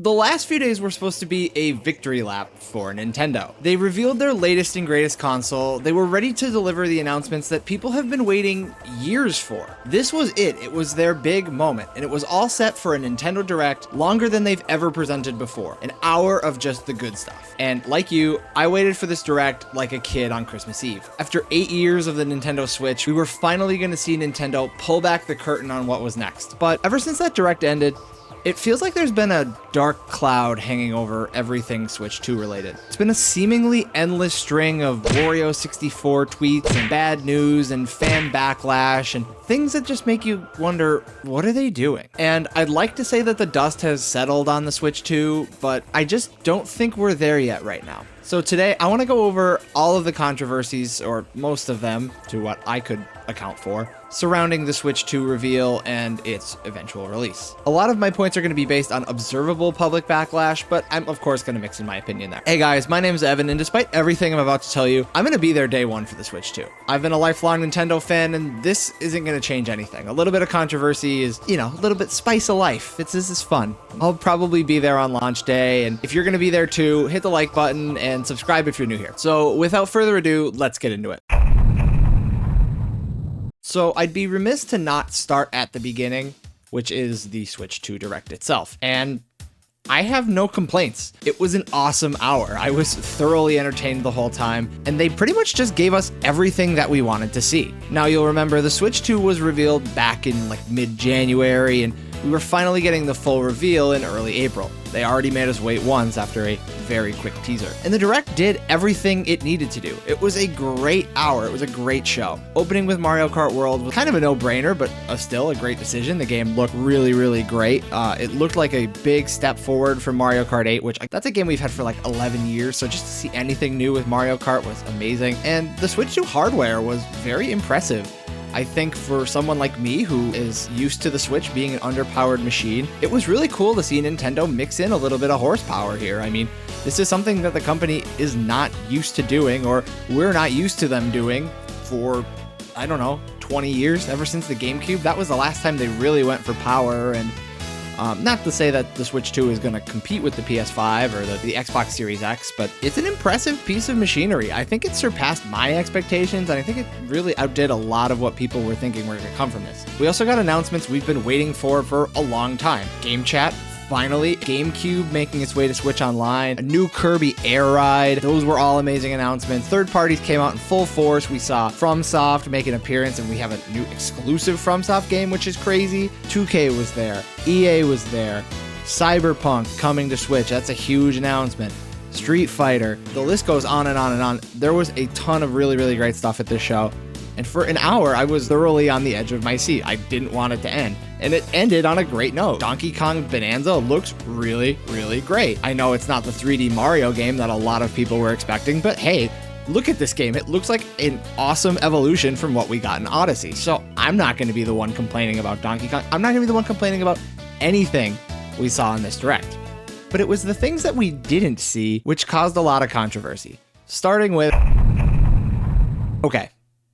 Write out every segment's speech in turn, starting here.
The last few days were supposed to be a victory lap for Nintendo. They revealed their latest and greatest console. They were ready to deliver the announcements that people have been waiting years for. This was it. It was their big moment, and it was all set for a Nintendo Direct longer than they've ever presented before. An hour of just the good stuff. And like you, I waited for this Direct like a kid on Christmas Eve. After 8 years of the Nintendo Switch, we were finally going to see Nintendo pull back the curtain on what was next. But ever since that Direct ended, it feels like there's been a dark cloud hanging over everything Switch 2 related. It's been a seemingly endless string of Wario 64 tweets and bad news and fan backlash and things that just make you wonder, what are they doing? And I'd like to say that the dust has settled on the Switch 2, but I just don't think we're there yet right now. So today, I want to go over all of the controversies, or most of them, to what I could account for, surrounding the Switch 2 reveal and its eventual release. A lot of my points are going to be based on observable public backlash, but I'm of course going to mix in my opinion there. Hey guys, my name is Evan, and despite everything I'm about to tell you, I'm going to be there day one for the Switch 2. I've been a lifelong Nintendo fan, and this isn't going to change anything. A little bit of controversy is, a little bit spice of life. This is fun. I'll probably be there on launch day, and if you're going to be there too, hit the like button and subscribe if you're new here. So without further ado, let's get into it. So I'd be remiss to not start at the beginning, which is the Switch 2 Direct itself. And I have no complaints. It was an awesome hour. I was thoroughly entertained the whole time, and they pretty much just gave us everything that we wanted to see. Now you'll remember the Switch 2 was revealed back in mid-January, and we were finally getting the full reveal in early April. They already made us wait once after a very quick teaser. And the Direct did everything it needed to do. It was a great hour. It was a great show. Opening with Mario Kart World was kind of a no-brainer, but still a great decision. The game looked really, really great. It looked like a big step forward from Mario Kart 8, which that's a game we've had for 11 years. So just to see anything new with Mario Kart was amazing. And the Switch 2 hardware was very impressive. I think for someone like me who is used to the Switch being an underpowered machine, it was really cool to see Nintendo mix in a little bit of horsepower here. I mean, this is something that the company is not used to doing, or we're not used to them doing for, 20 years, ever since the GameCube. That was the last time they really went for power. And not to say that the Switch 2 is going to compete with the PS5 or the Xbox Series X, but it's an impressive piece of machinery. I think it surpassed my expectations, and I think it really outdid a lot of what people were thinking were going to come from this. We also got announcements we've been waiting for a long time. Game Chat, finally. GameCube making its way to Switch Online. A new Kirby Air Ride. Those were all amazing announcements. Third parties came out in full force. We saw FromSoft make an appearance, and we have a new exclusive FromSoft game, which is crazy. 2K was there. EA was there. Cyberpunk coming to Switch. That's a huge announcement. Street Fighter. The list goes on and on and on. There was a ton of really, really great stuff at this show. And for an hour, I was thoroughly on the edge of my seat. I didn't want it to end. And it ended on a great note. Donkey Kong Bonanza looks really, really great. I know it's not the 3D Mario game that a lot of people were expecting, but hey, look at this game. It looks like an awesome evolution from what we got in Odyssey. So I'm not going to be the one complaining about Donkey Kong. I'm not going to be the one complaining about anything we saw in this Direct. But it was the things that we didn't see which caused a lot of controversy. Starting with... Okay.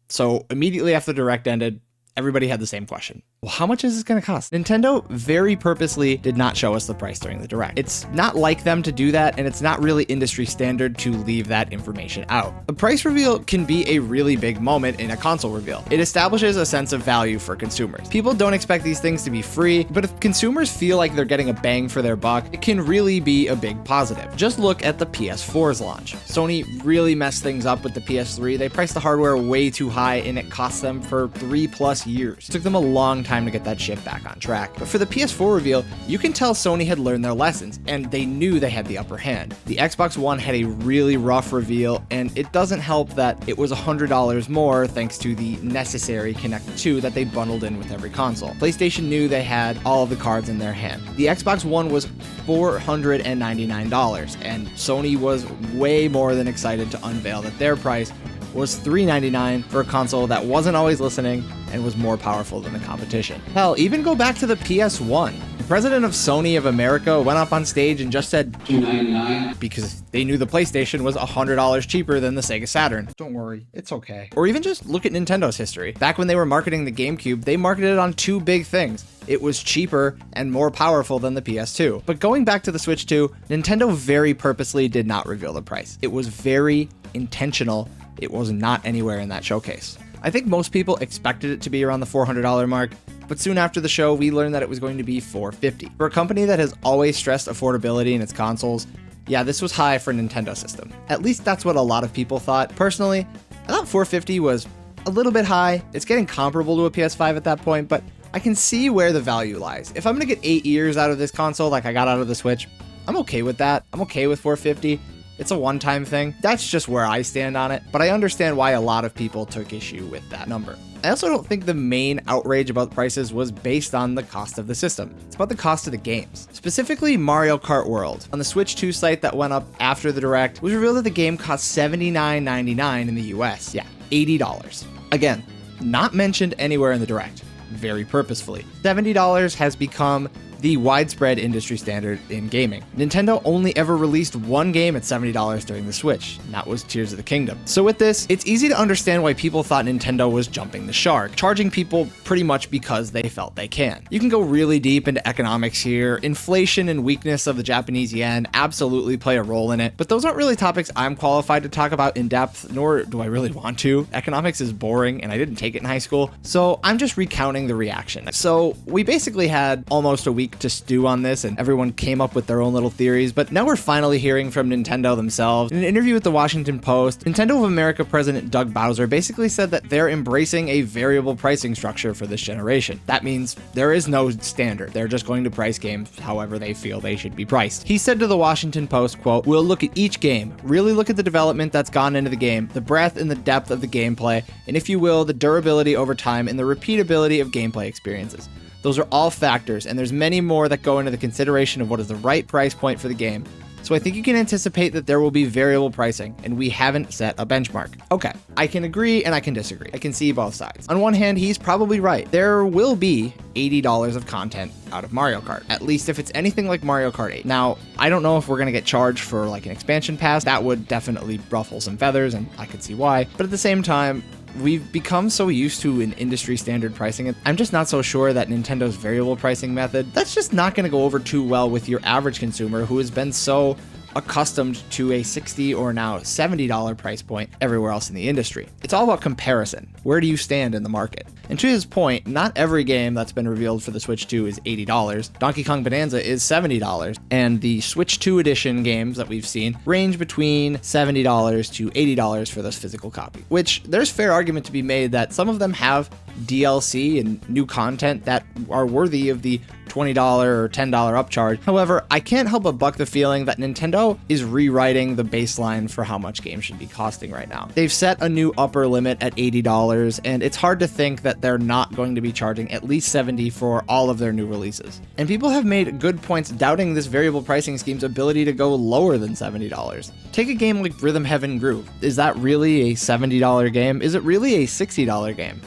So immediately after the Direct ended, everybody had the same question. Well, how much is this going to cost? Nintendo very purposely did not show us the price during the Direct. It's not like them to do that, and it's not really industry standard to leave that information out. A price reveal can be a really big moment in a console reveal. It establishes a sense of value for consumers. People don't expect these things to be free, but if consumers feel like they're getting a bang for their buck, it can really be a big positive. Just look at the PS4's launch. Sony really messed things up with the PS3. They priced the hardware way too high, and it cost them for 3+ years. It took them a long time to get that ship back on track. But for the PS4 reveal, you can tell Sony had learned their lessons, and they knew they had the upper hand. The Xbox One had a really rough reveal, and it doesn't help that it was $100 more thanks to the necessary Kinect 2 that they bundled in with every console. PlayStation knew they had all of the cards in their hand. The Xbox One was $499, and Sony was way more than excited to unveil that their price was $399 for a console that wasn't always listening and was more powerful than the competition. Hell, even go back to the PS1. The president of Sony of America went up on stage and just said $299 because they knew the PlayStation was $100 cheaper than the Sega Saturn. Don't worry, it's okay. Or even just look at Nintendo's history. Back when they were marketing the GameCube, they marketed it on two big things. It was cheaper and more powerful than the PS2. But going back to the Switch 2, Nintendo very purposely did not reveal the price. It was very intentional. It was not anywhere in that showcase. I think most people expected it to be around the $400 mark, but soon after the show, we learned that it was going to be $450. For a company that has always stressed affordability in its consoles, yeah, this was high for a Nintendo system. At least that's what a lot of people thought. Personally, I thought $450 was a little bit high. It's getting comparable to a PS5 at that point, but I can see where the value lies. If I'm gonna get 8 years out of this console like I got out of the Switch, I'm okay with that. I'm okay with $450. It's a one-time thing. That's just where I stand on it, but I understand why a lot of people took issue with that number. I also don't think the main outrage about the prices was based on the cost of the system. It's about the cost of the games. Specifically Mario Kart World. On the Switch 2 site that went up after the Direct, it was revealed that the game cost $79.99 in the US. Yeah, $80. Again, not mentioned anywhere in the Direct. Very purposefully. $70 has become the widespread industry standard in gaming. Nintendo only ever released one game at $70 during the Switch, and that was Tears of the Kingdom. So with this, it's easy to understand why people thought Nintendo was jumping the shark, charging people pretty much because they felt they can. You can go really deep into economics here. Inflation and weakness of the Japanese yen absolutely play a role in it, but those aren't really topics I'm qualified to talk about in depth, nor do I really want to. Economics is boring, and I didn't take it in high school, so I'm just recounting the reaction. So we basically had almost a week to stew on this, and everyone came up with their own little theories, but now we're finally hearing from Nintendo themselves. In an interview with the Washington Post, Nintendo of America president Doug Bowser basically said that they're embracing a variable pricing structure for this generation. That means there is no standard. They're just going to price games however they feel they should be priced. He said to the Washington Post, quote, "We'll look at each game, really look at the development that's gone into the game, the breadth and the depth of the gameplay, and if you will, the durability over time and the repeatability of gameplay experiences. Those are all factors, and there's many more that go into the consideration of what is the right price point for the game. So I think you can anticipate that there will be variable pricing, and we haven't set a benchmark." Okay, I can agree and I can disagree. I can see both sides. On one hand, he's probably right. There will be $80 of content out of Mario Kart, at least if it's anything like Mario Kart 8. Now, I don't know if we're gonna get charged for like an expansion pass. That would definitely ruffle some feathers, and I could see why. But at the same time, we've become so used to an industry standard pricing. I'm just not so sure that Nintendo's variable pricing method, that's just not going to go over too well with your average consumer who has been so accustomed to a $60 or now $70 price point everywhere else in the industry. It's all about comparison. Where do you stand in the market? And to his point, not every game that's been revealed for the Switch 2 is $80. Donkey Kong Bonanza is $70, and the Switch 2 edition games that we've seen range between $70 to $80 for this physical copy, which there's fair argument to be made that some of them have DLC and new content that are worthy of the $20 or $10 upcharge. However, I can't help but buck the feeling that Nintendo is rewriting the baseline for how much games should be costing right now. They've set a new upper limit at $80, and it's hard to think that they're not going to be charging at least $70 for all of their new releases. And people have made good points doubting this variable pricing scheme's ability to go lower than $70. Take a game like Rhythm Heaven Groove. Is that really a $70 game? Is it really a $60 game?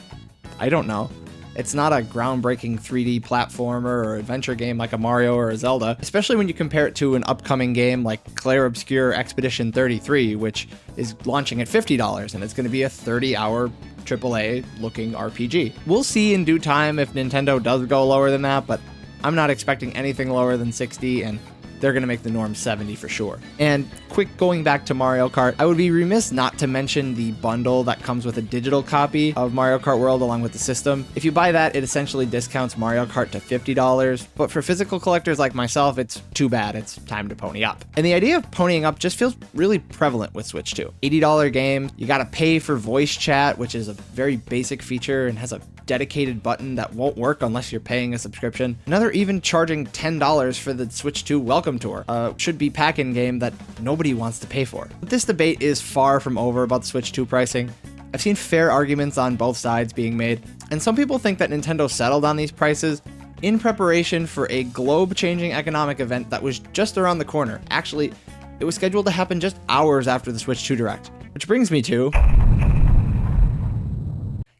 I don't know. It's not a groundbreaking 3D platformer or adventure game like a Mario or a Zelda, especially when you compare it to an upcoming game like Clair Obscur Expedition 33, which is launching at $50, and it's going to be a 30-hour AAA looking RPG. We'll see in due time if Nintendo does go lower than that, but I'm not expecting anything lower than 60, and they're going to make the norm 70 for sure. And quick going back to Mario Kart, I would be remiss not to mention the bundle that comes with a digital copy of Mario Kart World along with the system. If you buy that, it essentially discounts Mario Kart to $50, but for physical collectors like myself, it's too bad. It's time to pony up. And the idea of ponying up just feels really prevalent with Switch 2. $80 game, you gotta pay for voice chat, which is a very basic feature and has a dedicated button that won't work unless you're paying a subscription. Now they're even charging $10 for the Switch 2 Welcome Tour, should be pack-in game that nobody wants to pay for. But this debate is far from over about the Switch 2 pricing. I've seen fair arguments on both sides being made, and some people think that Nintendo settled on these prices in preparation for a globe-changing economic event that was just around the corner. Actually, it was scheduled to happen just hours after the Switch 2 Direct. Which brings me to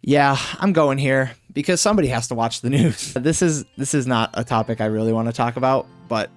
Yeah, I'm going here because somebody has to watch the news. This is not a topic I really want to talk about, but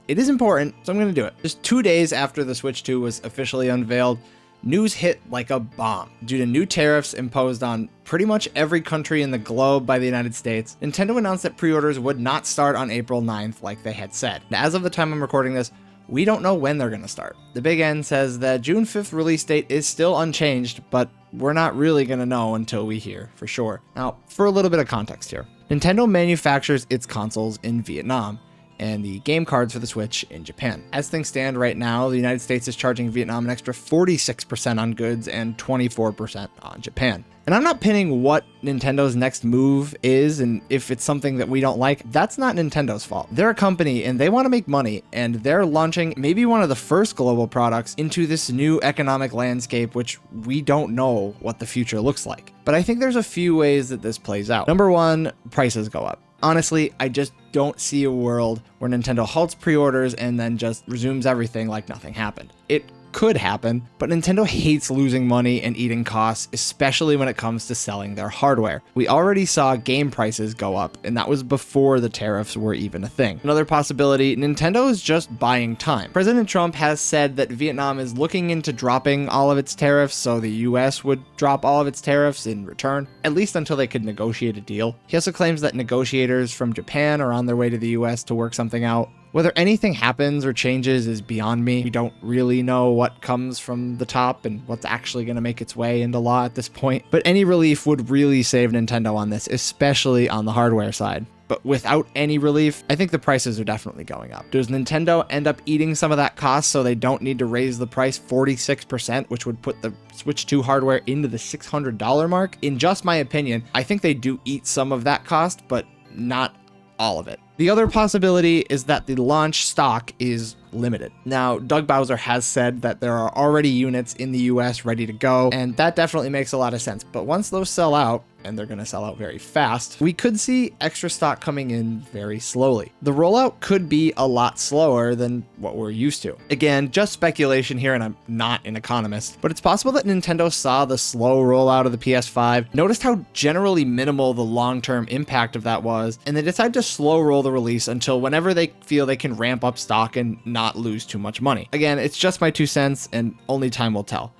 it is important, so I'm going to do it. Just 2 days after the Switch 2 was officially unveiled, news hit like a bomb. Due to new tariffs imposed on pretty much every country in the globe by the United States, Nintendo announced that pre-orders would not start on April 9th like they had said. Now, as of the time I'm recording this, we don't know when they're going to start. The Big N says that June 5th release date is still unchanged, but we're not really going to know until we hear for sure. Now, for a little bit of context here, Nintendo manufactures its consoles in Vietnam and the game cards for the Switch in Japan. As things stand right now, the United States is charging Vietnam an extra 46% on goods and 24% on Japan. And I'm not pinning what Nintendo's next move is, and if it's something that we don't like, that's not Nintendo's fault. They're a company and they want to make money, and they're launching maybe one of the first global products into this new economic landscape, which we don't know what the future looks like. But I think there's a few ways that this plays out. Number one, prices go up. Honestly, I just don't see a world where Nintendo halts pre-orders and then just resumes everything like nothing happened. It could happen, but Nintendo hates losing money and eating costs, especially when it comes to selling their hardware. We already saw game prices go up, and that was before the tariffs were even a thing. Another possibility, Nintendo is just buying time. President Trump has said that Vietnam is looking into dropping all of its tariffs, so the US would drop all of its tariffs in return, at least until they could negotiate a deal. He also claims that negotiators from Japan are on their way to the US to work something out. Whether anything happens or changes is beyond me. We don't really know what comes from the top and what's actually going to make its way into law at this point. But any relief would really save Nintendo on this, especially on the hardware side. But without any relief, I think the prices are definitely going up. Does Nintendo end up eating some of that cost so they don't need to raise the price 46%, which would put the Switch 2 hardware into the $600 mark? In just my opinion, I think they do eat some of that cost, but not all of it. The other possibility is that the launch stock is limited. Now, Doug Bowser has said that there are already units in the US ready to go, and that definitely makes a lot of sense. But once those sell out, and they're going to sell out very fast, we could see extra stock coming in very slowly. The rollout could be a lot slower than what we're used to. Again, just speculation here, and I'm not an economist, but it's possible that Nintendo saw the slow rollout of the PS5, noticed how generally minimal the long-term impact of that was, and they decided to slow roll the release until whenever they feel they can ramp up stock and not lose too much money. Again, it's just my 2 cents, and only time will tell.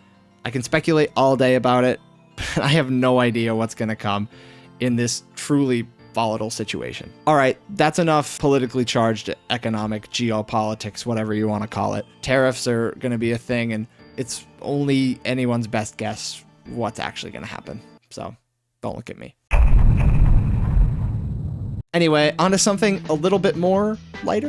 I can speculate all day about it, but I have no idea what's going to come in this truly volatile situation. All right, that's enough politically charged economic geopolitics, whatever you want to call it. Tariffs are going to be a thing, and it's only anyone's best guess what's actually going to happen. So don't look at me. Anyway, onto something a little bit lighter.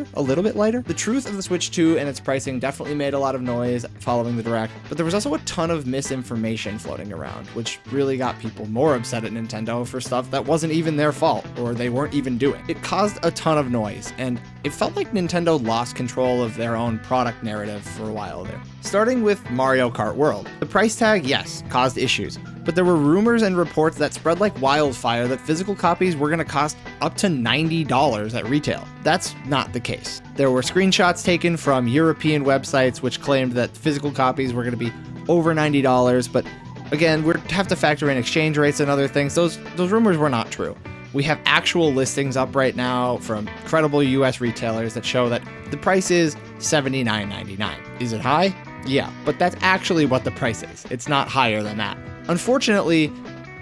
The truth of the Switch 2 and its pricing definitely made a lot of noise following the Direct, but there was also a ton of misinformation floating around, which really got people more upset at Nintendo for stuff that wasn't even their fault, or they weren't even doing. It caused a ton of noise, and it felt like Nintendo lost control of their own product narrative for a while there. Starting with Mario Kart World. The price tag, yes, caused issues, but there were rumors and reports that spread like wildfire that physical copies were going to cost up to $90 at retail. That's not the case. There were screenshots taken from European websites which claimed that physical copies were going to be over $90, but again, we'd have to factor in exchange rates and other things. Those rumors were not true. We have actual listings up right now from credible US retailers that show that the price is $79.99. Is it high? Yeah, but that's actually what the price is. It's not higher than that. Unfortunately,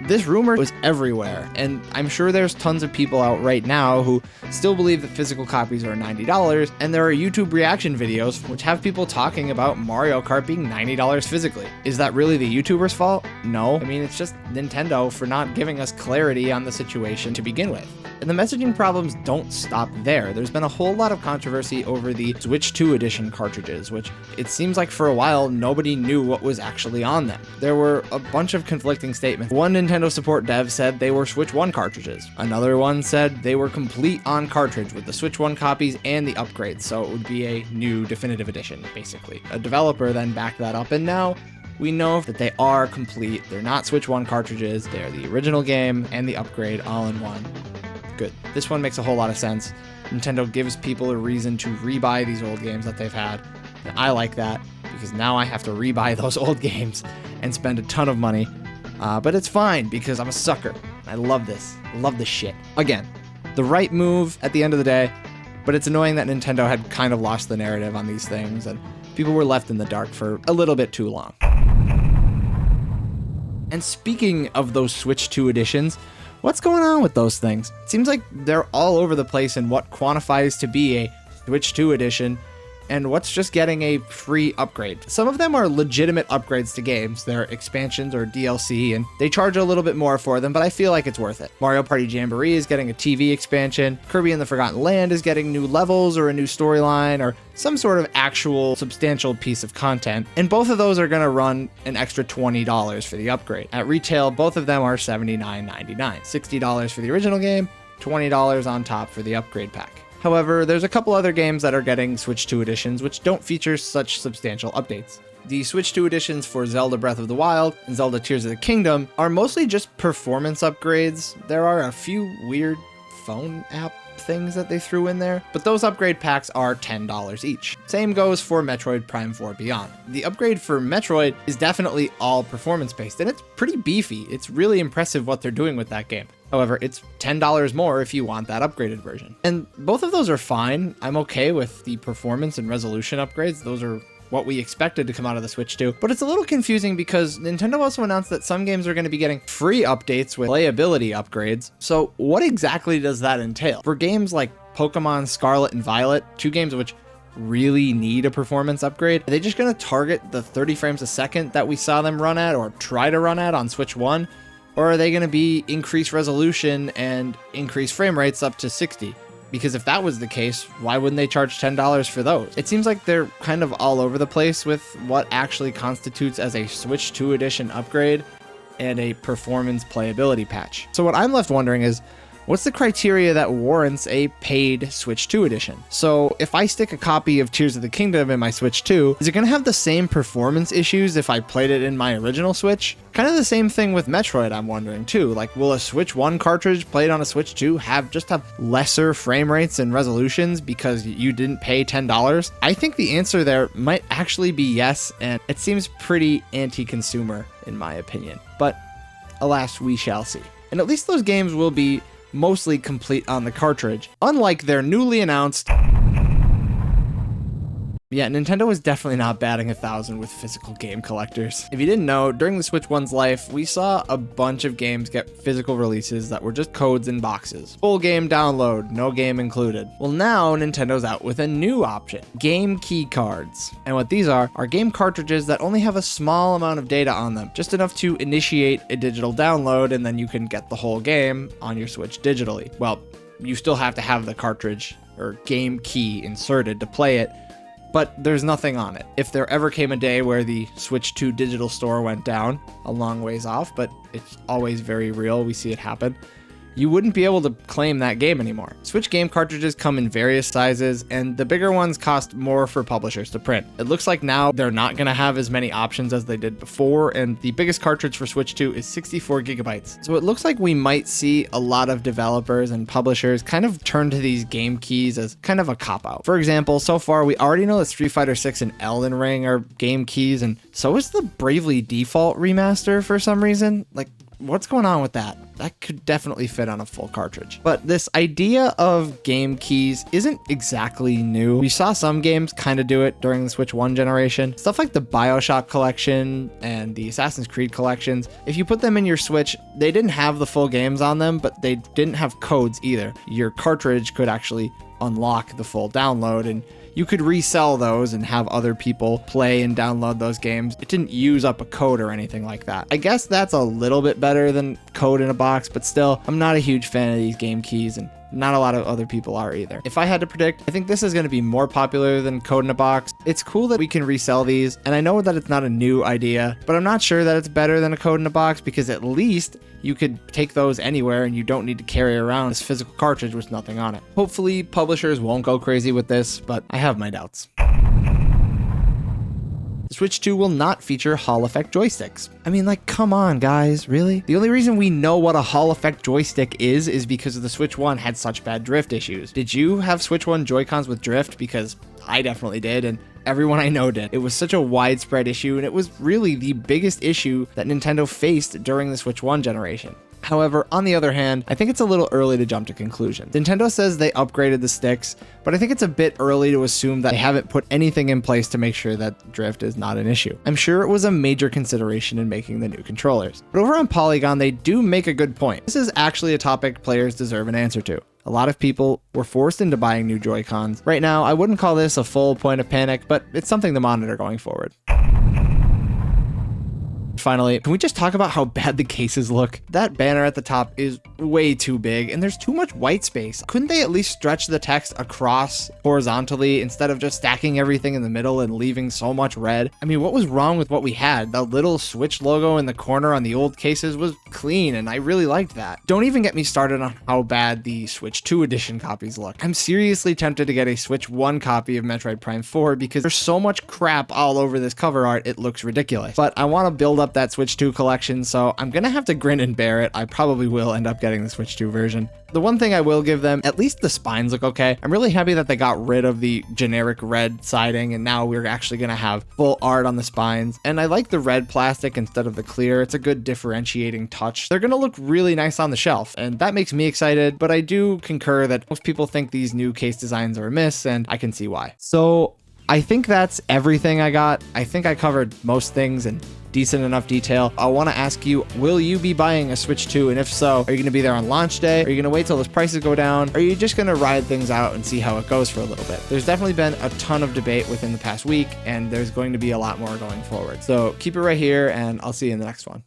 this rumor was everywhere, and I'm sure there's tons of people out right now who still believe that physical copies are $90, and there are YouTube reaction videos which have people talking about Mario Kart being $90 physically. Is that really the YouTuber's fault? No. I mean, it's just Nintendo for not giving us clarity on the situation to begin with. And the messaging problems don't stop there. There's been a whole lot of controversy over the Switch 2 edition cartridges, which it seems like for a while nobody knew what was actually on them. There were a bunch of conflicting statements. One Nintendo support dev said they were Switch 1 cartridges. Another one said they were complete on cartridge with the Switch 1 copies and the upgrades, so it would be a new definitive edition, basically. A developer then backed that up, and now we know that they are complete. They're not Switch 1 cartridges, they're the original game and the upgrade all in one. Good. This one makes a whole lot of sense. Nintendo gives people a reason to rebuy these old games that they've had. And I like that because now I have to rebuy those old games and spend a ton of money But it's fine because I'm a sucker. I love this. I love this shit. Again, the right move at the end of the day, but it's annoying that Nintendo had kind of lost the narrative on these things and people were left in the dark for a little bit too long. And speaking of those Switch 2 editions, what's going on with those things? It seems like they're all over the place in what quantifies to be a Switch 2 edition and what's just getting a free upgrade. Some of them are legitimate upgrades to games. They're expansions or DLC, and they charge a little bit more for them, but I feel like it's worth it. Mario Party Jamboree is getting a TV expansion. Kirby and the Forgotten Land is getting new levels or a new storyline or some sort of actual substantial piece of content. And both of those are going to run an extra $20 for the upgrade. At retail, both of them are $79.99. $60 for the original game, $20 on top for the upgrade pack. However, there's a couple other games that are getting Switch 2 editions which don't feature such substantial updates. The Switch 2 editions for Zelda Breath of the Wild and Zelda Tears of the Kingdom are mostly just performance upgrades. There are a few weird phone app things that they threw in there, but those upgrade packs are $10 each. Same goes for Metroid Prime 4 Beyond. The upgrade for Metroid is definitely all performance based, and it's pretty beefy. It's really impressive what they're doing with that game. However, it's $10 more if you want that upgraded version. And both of those are fine. I'm okay with the performance and resolution upgrades. Those are what we expected to come out of the Switch 2. But it's a little confusing because Nintendo also announced that some games are going to be getting free updates with playability upgrades. So what exactly does that entail? For games like Pokemon Scarlet and Violet, two games which really need a performance upgrade, are they just going to target the 30 frames a second that we saw them run at or try to run at on Switch 1? Or are they going to be increased resolution and increased frame rates up to 60? Because if that was the case, why wouldn't they charge $10 for those? It seems like they're kind of all over the place with what actually constitutes as a Switch 2 edition upgrade and a performance playability patch. So what I'm left wondering is, what's the criteria that warrants a paid Switch 2 edition? So if I stick a copy of Tears of the Kingdom in my Switch 2, is it going to have the same performance issues if I played it in my original Switch? Kind of the same thing with Metroid, I'm wondering too. Like, will a Switch 1 cartridge played on a Switch 2 have lesser frame rates and resolutions because you didn't pay $10? I think the answer there might actually be yes, and it seems pretty anti-consumer in my opinion. But alas, we shall see. And at least those games will be mostly complete on the cartridge, unlike their newly announced... Yeah, Nintendo is definitely not batting 1,000 with physical game collectors. If you didn't know, during the Switch 1's life, we saw a bunch of games get physical releases that were just codes in boxes. Full game download, no game included. Well, now Nintendo's out with a new option, game key cards. And what these are game cartridges that only have a small amount of data on them, just enough to initiate a digital download, and then you can get the whole game on your Switch digitally. Well, you still have to have the cartridge or game key inserted to play it, but there's nothing on it. If there ever came a day where the Switch 2 digital store went down, a long ways off, but it's always very real, we see it happen, you wouldn't be able to claim that game anymore. Switch game cartridges come in various sizes, and the bigger ones cost more for publishers to print. It looks like now they're not going to have as many options as they did before, and the biggest cartridge for Switch 2 is 64 gigabytes. So it looks like we might see a lot of developers and publishers kind of turn to these game keys as kind of a cop-out. For example, so far we already know that Street Fighter 6 and Elden Ring are game keys, and so is the Bravely Default remaster for some reason. Like, what's going on with that? That could definitely fit on a full cartridge. But this idea of game keys isn't exactly new. We saw some games kind of do it during the Switch 1 generation. Stuff like the BioShock collection and the Assassin's Creed collections. If you put them in your Switch, they didn't have the full games on them, but they didn't have codes either. Your cartridge could actually unlock the full download, and you could resell those and have other people play and download those games. It didn't use up a code or anything like that. I guess that's a little bit better than code in a box, but still, I'm not a huge fan of these game keys, and not a lot of other people are either. If I had to predict, I think this is going to be more popular than code in a box. It's cool that we can resell these, and I know that it's not a new idea, but I'm not sure that it's better than a code in a box, because at least you could take those anywhere and you don't need to carry around this physical cartridge with nothing on it. Hopefully publishers won't go crazy with this, but I have my doubts. the Switch 2 will not feature Hall effect joysticks. I mean, like, come on, guys, really? The only reason we know what a Hall effect joystick is because the Switch 1 had such bad drift issues. Did you have Switch 1 Joy-Cons with drift? Because I definitely did, and everyone I know did. It was such a widespread issue, and it was really the biggest issue that Nintendo faced during the Switch 1 generation. However, on the other hand, I think it's a little early to jump to conclusions. Nintendo says they upgraded the sticks, but I think it's a bit early to assume that they haven't put anything in place to make sure that drift is not an issue. I'm sure it was a major consideration in making the new controllers. But over on Polygon, they do make a good point. This is actually a topic players deserve an answer to. A lot of people were forced into buying new Joy-Cons. Right now, I wouldn't call this a full point of panic, but it's something to monitor going forward. Finally, can we just talk about how bad the cases look? That banner at the top is way too big and there's too much white space. Couldn't they at least stretch the text across horizontally instead of just stacking everything in the middle and leaving so much red? I mean, what was wrong with what we had? The little Switch logo in the corner on the old cases was clean and I really liked that. Don't even get me started on how bad the Switch 2 edition copies look. I'm seriously tempted to get a Switch 1 copy of Metroid Prime 4 because there's so much crap all over this cover art, it looks ridiculous. But I want to build up that Switch 2 collection, so I'm gonna have to grin and bear it. I probably will end up getting the Switch 2 version. The one thing I will give them, at least the spines look okay. I'm really happy that they got rid of the generic red siding and now we're actually gonna have full art on the spines. And I like the red plastic instead of the clear. It's a good differentiating touch. They're gonna look really nice on the shelf and that makes me excited, but I do concur that most people think these new case designs are a miss and I can see why. So I think that's everything I got. I think I covered most things in decent enough detail. I want to ask you, will you be buying a Switch 2? And if so, are you going to be there on launch day? Are you going to wait till those prices go down? Or are you just going to ride things out and see how it goes for a little bit? There's definitely been a ton of debate within the past week, and there's going to be a lot more going forward. So keep it right here, and I'll see you in the next one.